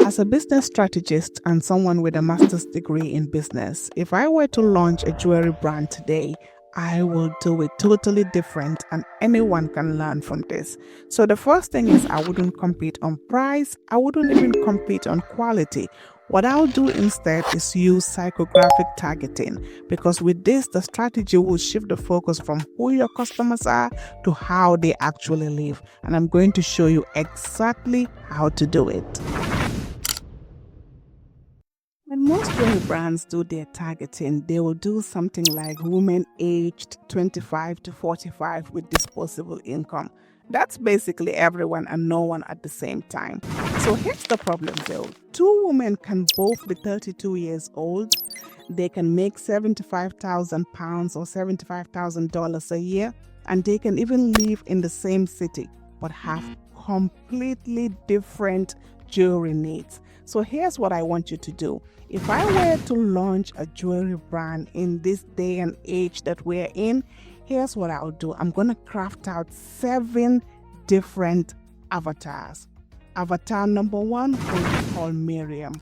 As a business strategist and someone with a master's degree in business, if I were to launch a jewelry brand today, I will do it totally different and anyone can learn from this. So the first thing is I wouldn't compete on price. I wouldn't even compete on quality. What I'll do instead is use psychographic targeting because with this, the strategy will shift the focus from who your customers are to how they actually live. And I'm going to show you exactly how to do it. When most jewelry brands do their targeting, they will do something like women aged 25 to 45 with disposable income. That's basically everyone and no one at the same time. So here's the problem though. Two women can both be 32 years old. They can make £75,000 or $75,000 a year, and they can even live in the same city but have completely different jewelry needs. So here's what I want you to do. If I were to launch a jewelry brand in this day and age that we're in, here's what I'll do. I'm going to craft out 7 different avatars. Avatar number 1 will be called Miriam.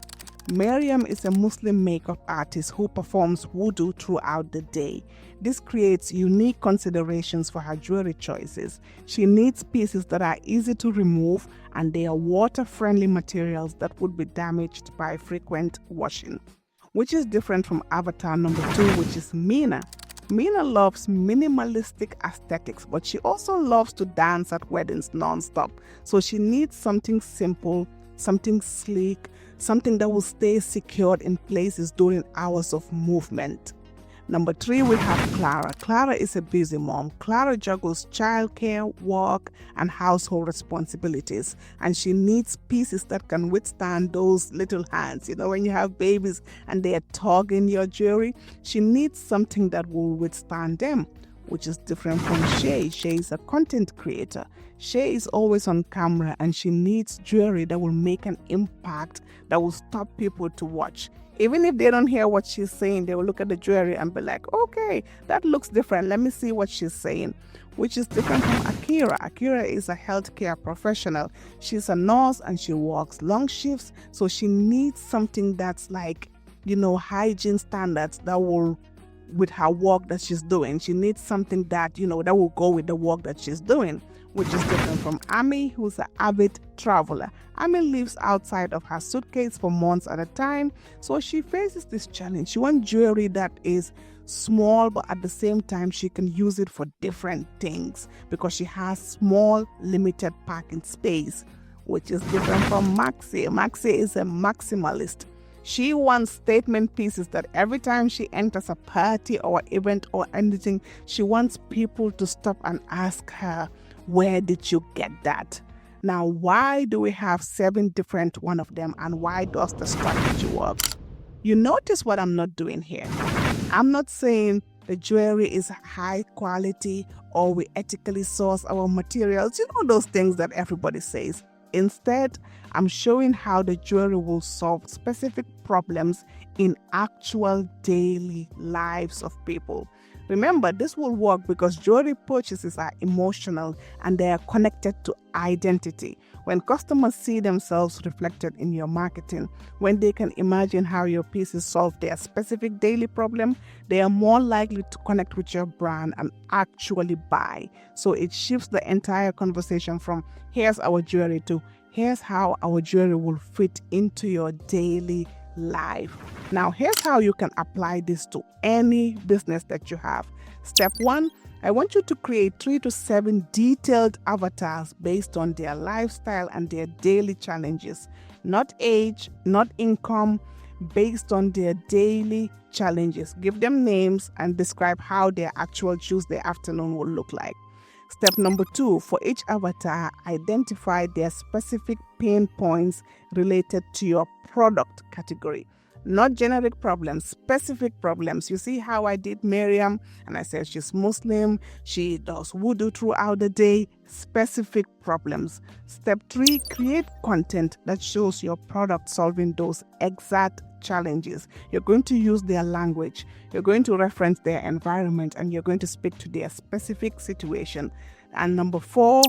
Miriam is a Muslim makeup artist who performs voodoo throughout the day. This creates unique considerations for her jewelry choices. She needs pieces that are easy to remove and they are water-friendly materials that would be damaged by frequent washing, which is different from avatar number 2, which is Mina. Mina loves minimalistic aesthetics, but she also loves to dance at weddings non-stop. So she needs something simple, something sleek, something that will stay secured in places during hours of movement. Number 3, we have Clara. Clara is a busy mom. Clara juggles childcare, work, and household responsibilities, and she needs pieces that can withstand those little hands. You know, when you have babies and they are tugging your jewelry, she needs something that will withstand them, which is different from Shay. Shay is a content creator. Shay is always on camera and she needs jewelry that will make an impact, that will stop people to watch. Even if they don't hear what she's saying, they will look at the jewelry and be like, okay, that looks different. Let me see what she's saying, which is different from Akira. Akira is a healthcare professional. She's a nurse and she works long shifts. So she needs something that's like, hygiene standards that will with her work that she's doing. She needs something that, that will go with the work that she's doing, which is different from Ami, who's an avid traveler. Ami lives outside of her suitcase for months at a time, so she faces this challenge. She wants jewelry that is small, but at the same time, she can use it for different things because she has small, limited parking space, which is different from Maxi. Maxi is a maximalist. She wants statement pieces that every time she enters a party or event or anything, she wants people to stop and ask her, where did you get that? Now, why do we have 7 different one of them and why does the strategy work? You notice what I'm not doing here. I'm not saying the jewelry is high quality or we ethically source our materials. You know those things that everybody says. Instead, I'm showing how the jewelry will solve specific problems in actual daily lives of people. Remember, this will work because jewelry purchases are emotional and they are connected to identity. When customers see themselves reflected in your marketing, when they can imagine how your pieces solve their specific daily problem, they are more likely to connect with your brand and actually buy. So it shifts the entire conversation from here's our jewelry to here's how our jewelry will fit into your daily life. Now, here's how you can apply this to any business that you have. Step 1, I want you to create 3 to 7 detailed avatars based on their lifestyle and their daily challenges. Not age, not income, based on their daily challenges. Give them names and describe how their actual Tuesday afternoon will look like. Step number 2, for each avatar, identify their specific pain points related to your product category. Not generic problems, specific problems. You see how I did Miriam and I said she's Muslim, she does voodoo throughout the day, specific problems. Step 3, create content that shows your product solving those exact challenges. You're going to use their language, you're going to reference their environment, and you're going to speak to their specific situation. And number 4,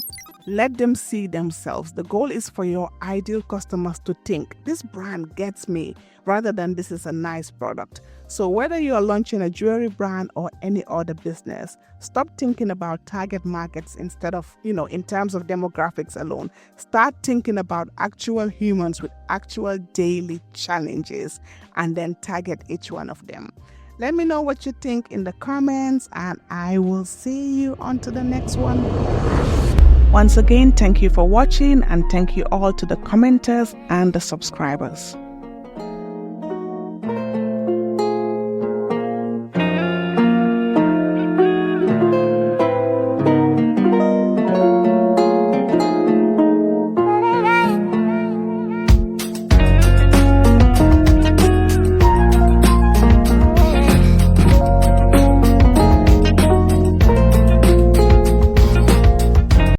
let them see themselves. The goal is for your ideal customers to think, this brand gets me, rather than this is a nice product. So whether you are launching a jewelry brand or any other business, stop thinking about target markets instead of, in terms of demographics alone. Start thinking about actual humans with actual daily challenges and then target each one of them. Let me know what you think in the comments, and I will see you on to the next one. Once again, thank you for watching, and thank you all to the commenters and the subscribers.